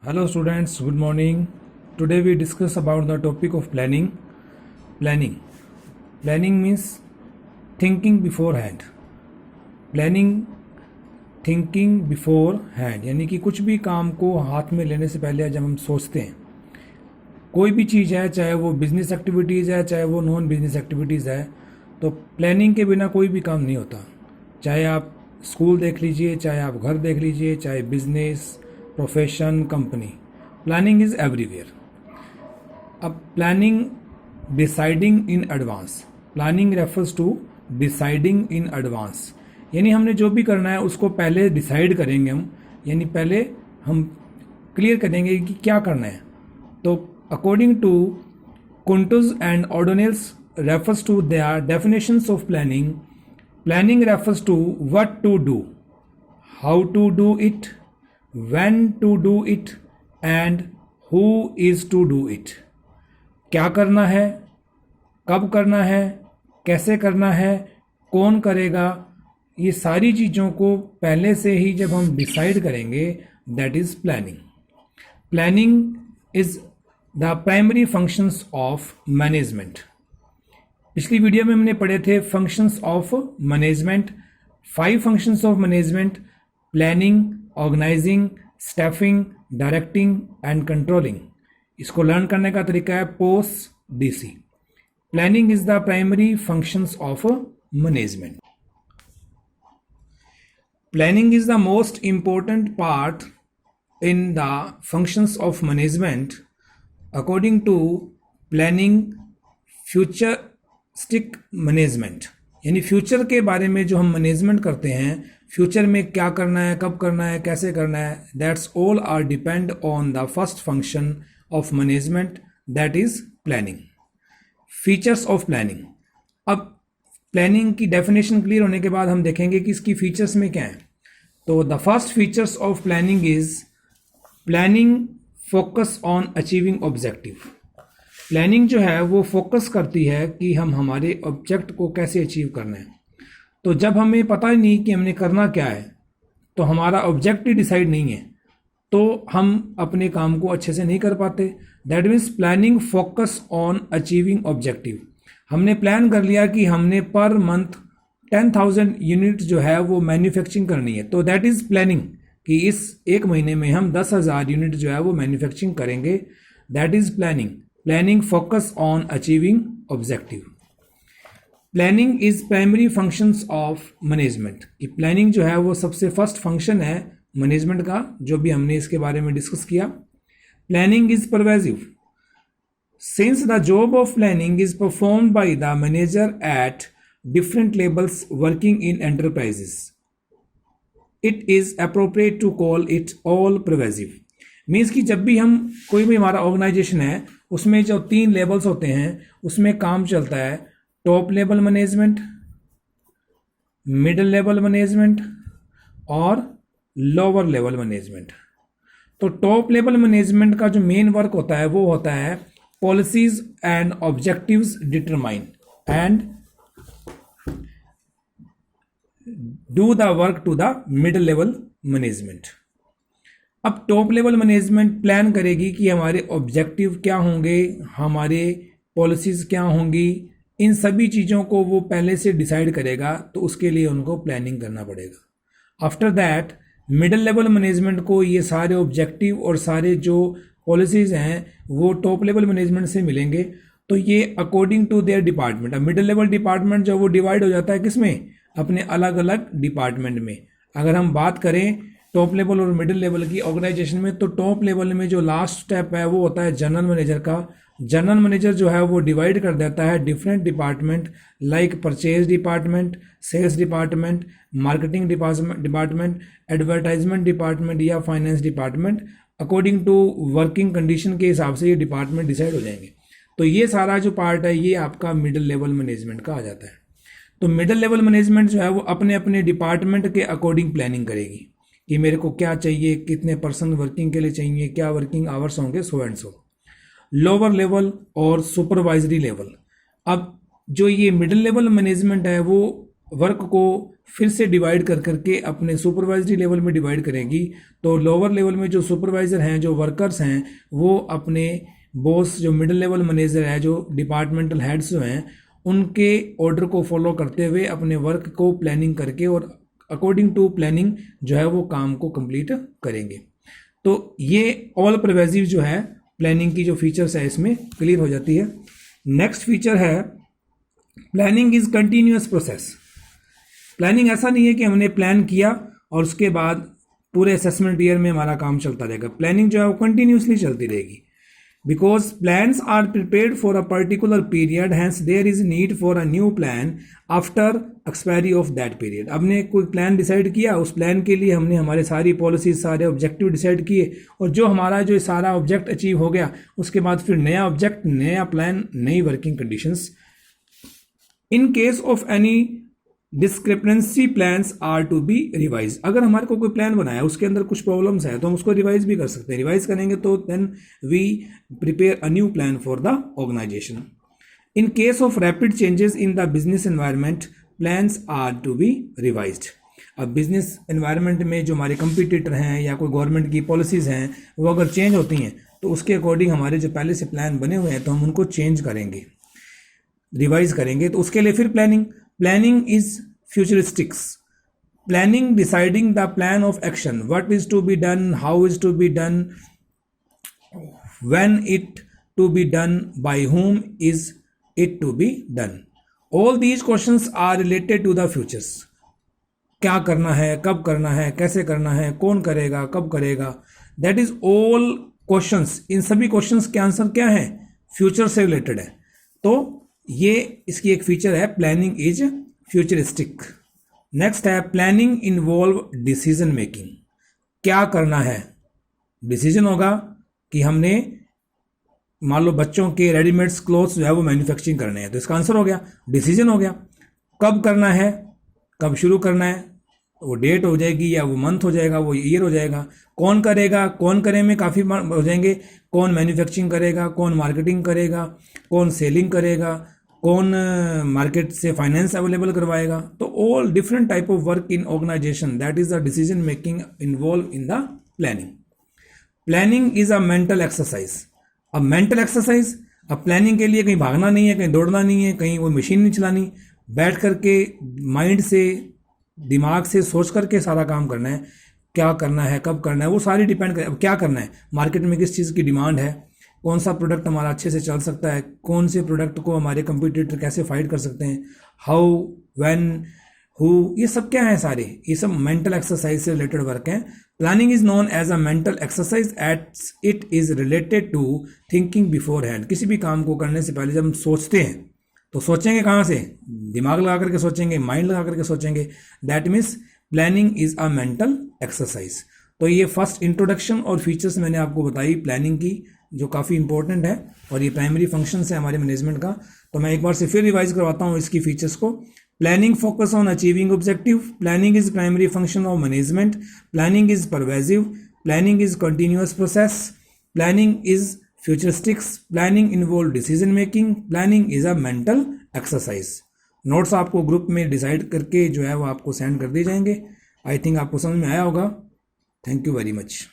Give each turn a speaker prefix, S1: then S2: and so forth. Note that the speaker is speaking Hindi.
S1: Hello students, good morning. Today we discuss about the topic of planning. Planning. Planning means thinking beforehand. Planning thinking before hand, यानी कि कुछ भी काम को हाथ में लेने से पहले जब हम सोचते हैं, कोई भी चीज़ है, चाहे वो बिजनेस एक्टिविटीज़ है, चाहे वो नॉन बिजनेस एक्टिविटीज़ है, तो प्लानिंग के बिना कोई भी काम नहीं होता। चाहे आप स्कूल देख लीजिए, चाहे आप घर देख लीजिए, चाहे business, profession, company, planning is everywhere. अब planning deciding in advance, planning refers to deciding in advance, यानी हमने जो भी करना है उसको पहले डिसाइड करेंगे हम, यानी पहले हम क्लियर करेंगे कि क्या करना है। तो according to Koontz and O'Donnell's refers to their definitions of planning, planning refers to what to do, how to do it, when to do it and who is to do it. क्या करना है, कब करना है, कैसे करना है, कौन करेगा, ये सारी चीज़ों को पहले से ही जब हम डिसाइड करेंगे, that is planning. Planning is the primary functions of management. पिछली वीडियो में हमने पढ़े थे functions of management, 5 functions of management: planning, organising, staffing, directing and controlling. इसको लर्न करने का तरीका है post DC. Planning is the primary functions of management. Planning is the most important part in the functions of management. According to planning, futuristic management, यानी फ्यूचर के बारे में जो हम मैनेजमेंट करते हैं, फ्यूचर में क्या करना है, कब करना है, कैसे करना है, that's all are depend on the first function of management, that is planning. Features of planning. अब प्लानिंग की डेफिनेशन क्लियर होने के बाद हम देखेंगे कि इसकी फीचर्स में क्या है। तो the first features of planning is planning focus on achieving objective. Planning जो है वो फोकस करती है कि हम हमारे ऑब्जेक्ट को कैसे अचीव करना है। तो जब हमें पता ही नहीं कि हमने करना क्या है, तो हमारा ऑब्जेक्ट ही डिसाइड नहीं है, तो हम अपने काम को अच्छे से नहीं कर पाते। That means planning focus on achieving objective. हमने प्लान कर लिया कि हमने पर मंथ 10,000 यूनिट जो है वो मैन्युफैक्चरिंग करनी है, तो दैट इज प्लानिंग कि इस एक महीने में हम 10,000 यूनिट जो है वो मैन्युफैक्चरिंग करेंगे, that is planning. Planning focus on achieving objective. Planning is primary functions of management, कि प्लानिंग जो है वो सबसे फर्स्ट फंक्शन है मैनेजमेंट का, जो भी हमने इसके बारे में डिस्कस किया। Planning is pervasive. Since the job of planning is performed by the manager at different levels working in enterprises, it is appropriate to call it all pervasive. Means कि जब भी हम कोई भी हमारा ऑर्गेनाइजेशन है, उसमें जो 3 लेवल्स होते हैं उसमें काम चलता है top level management, middle level management और लोअर लेवल मैनेजमेंट। तो टॉप लेवल मैनेजमेंट का जो मेन वर्क होता है वो होता है policies and objectives determine and do the work to the middle level management. अब टॉप लेवल मैनेजमेंट प्लान करेगी कि हमारे ऑब्जेक्टिव क्या होंगे, हमारे पॉलिसीज क्या होंगी, इन सभी चीज़ों को वो पहले से डिसाइड करेगा, तो उसके लिए उनको प्लानिंग करना पड़ेगा। After that middle level management को ये सारे ऑब्जेक्टिव और सारे जो पॉलिसीज़ हैं वो टॉप लेवल मैनेजमेंट से मिलेंगे, तो ये अकॉर्डिंग टू देयर डिपार्टमेंट। अब मिडिल लेवल डिपार्टमेंट जो वो डिवाइड हो जाता है किसमें, अपने अलग अलग डिपार्टमेंट में। अगर हम बात करें टॉप लेवल और मिडिल लेवल की ऑर्गेनाइजेशन में, तो टॉप लेवल में जो लास्ट स्टेप है वो होता है जनरल मैनेजर का। जनरल मैनेजर जो है वो डिवाइड कर देता है different department, like purchase department, sales department, marketing department, advertisement department या finance department. According to working condition के हिसाब से ये डिपार्टमेंट डिसाइड हो जाएंगे। तो ये सारा जो पार्ट है ये आपका मिडिल लेवल मैनेजमेंट का आ जाता है। तो मिडिल लेवल मैनेजमेंट जो है वो अपने अपने डिपार्टमेंट के अकॉर्डिंग प्लानिंग करेगी कि मेरे को क्या चाहिए, कितने पर्सन वर्किंग के लिए चाहिए, क्या वर्किंग आवर्स होंगे, so and so. Lower level और सुपरवाइजरी लेवल। अब जो ये मिडिल लेवल मैनेजमेंट है वो वर्क को फिर से डिवाइड कर करके अपने सुपरवाइजरी लेवल में डिवाइड करेगी, तो लोअर लेवल में जो सुपरवाइज़र हैं, जो वर्कर्स हैं, वो अपने बॉस, जो मिडिल लेवल मैनेजर है, जो डिपार्टमेंटल हेड्स जो हैं, उनके ऑर्डर को फॉलो करते हुए अपने वर्क को प्लानिंग करके और अकॉर्डिंग टू प्लानिंग जो है वो काम को कंप्लीट करेंगे। तो ये ऑल परवेजिव जो है प्लानिंग की जो फीचर्स है इसमें क्लियर हो जाती है। नेक्स्ट फीचर है planning is continuous process. Planning ऐसा नहीं है कि हमने प्लान किया और उसके बाद पूरे असेसमेंट ईयर में हमारा काम चलता रहेगा। प्लानिंग जो है वो कंटिन्यूसली चलती रहेगी, because plans are prepared for a particular period, hence there is need for a new plan after expiry of that period. हमने कोई प्लान डिसाइड किया, उस प्लान के लिए हमने हमारे सारी पॉलिसीज, सारे ऑब्जेक्टिव डिसाइड किए, और जो हमारा जो सारा ऑब्जेक्ट अचीव हो गया, उसके बाद फिर नया ऑब्जेक्ट, नया प्लान, नई working conditions. In case of any discrepancy plans are to be revise. अगर हमारे को कोई प्लान बनाया, उसके अंदर कुछ प्रॉब्लम्स है, तो हम उसको रिवाइज भी कर सकते हैं। रिवाइज करेंगे तो then we prepare a new plan for the organisation. In case of rapid changes in the business environment, plans are to be revised. अब बिजनेस एनवायरनमेंट में जो हमारे कंपटीटर हैं या कोई गवर्नमेंट की पॉलिसीज़ हैं, वो अगर चेंज होती हैं तो उसके अकॉर्डिंग हमारे जो पहले से प्लान बने हुए हैं तो हम उनको चेंज करेंगे, रिवाइज करेंगे। तो उसके लिए फिर planning is futuristics. Planning deciding the plan of action, what is to be done, how is to be done, when it to be done, by whom is it to be done. All these questions are related to the futures. क्या करना है, कब करना है, कैसे करना है, कौन करेगा, कब करेगा, दैट इज ऑल क्वेश्चंस। इन सभी क्वेश्चंस के आंसर क्या है, फ्यूचर से रिलेटेड है। तो ये इसकी एक फीचर है, प्लानिंग इज फ्यूचरिस्टिक। नेक्स्ट है प्लानिंग इन्वॉल्व डिसीजन मेकिंग। क्या करना है, डिसीजन होगा कि हमने मान लो बच्चों के रेडीमेड क्लोथ्स जो है वो मैन्युफैक्चरिंग करने हैं, तो इसका आंसर हो गया, डिसीजन हो गया। कब करना है, कब शुरू करना है, वो डेट हो जाएगी या वो मंथ हो जाएगा, वो ईयर हो जाएगा। कौन करेगा, कौन करे में काफ़ी हो जाएंगे, कौन मैन्युफैक्चरिंग करेगा, कौन मार्केटिंग करेगा, कौन सेलिंग करेगा, कौन मार्केट से फाइनेंस अवेलेबल करवाएगा। तो all different type of work in organisation, that is the decision making involve in the planning. Planning is a mental exercise. अब मेंटल एक्सरसाइज, अब प्लानिंग के लिए कहीं भागना नहीं है, कहीं दौड़ना नहीं है, कहीं कोई मशीन नहीं चलानी, बैठ करके माइंड से, दिमाग से सोच करके सारा काम करना है। क्या करना है, कब करना है, वो सारी डिपेंड करे। अब क्या करना है, मार्केट में किस चीज़ की डिमांड है, कौन सा प्रोडक्ट हमारा अच्छे से चल सकता है, कौन से प्रोडक्ट को हमारे कंपटीटर कैसे फाइट कर सकते हैं, हाउ, व्हेन, हु, ये सब क्या है, सारे ये सब मेंटल एक्सरसाइज से रिलेटेड वर्क हैं। Planning is known as a mental exercise as it is related to thinking beforehand. किसी भी काम को करने से पहले जब हम सोचते हैं तो सोचेंगे कहाँ से, दिमाग लगा करके सोचेंगे, माइंड लगा करके सोचेंगे। That means planning is a mental exercise. तो ये फर्स्ट इंट्रोडक्शन और फीचर्स मैंने आपको बताई प्लानिंग की, जो काफ़ी इंपॉर्टेंट है और ये प्राइमरी फंक्शन है हमारे मैनेजमेंट का। तो मैं एक बार से फिर रिवाइज करवाता हूँ इसकी फीचर्स को। Planning focus on achieving objective, planning is primary function of management, planning is pervasive, planning is continuous process, planning is futuristics, planning involve decision making, planning is a mental exercise. Notes आपको ग्रुप में डिसाइड करके जो है वो आपको सेंड कर दिए जाएंगे। आई थिंक आपको समझ में आया होगा। Thank you very much.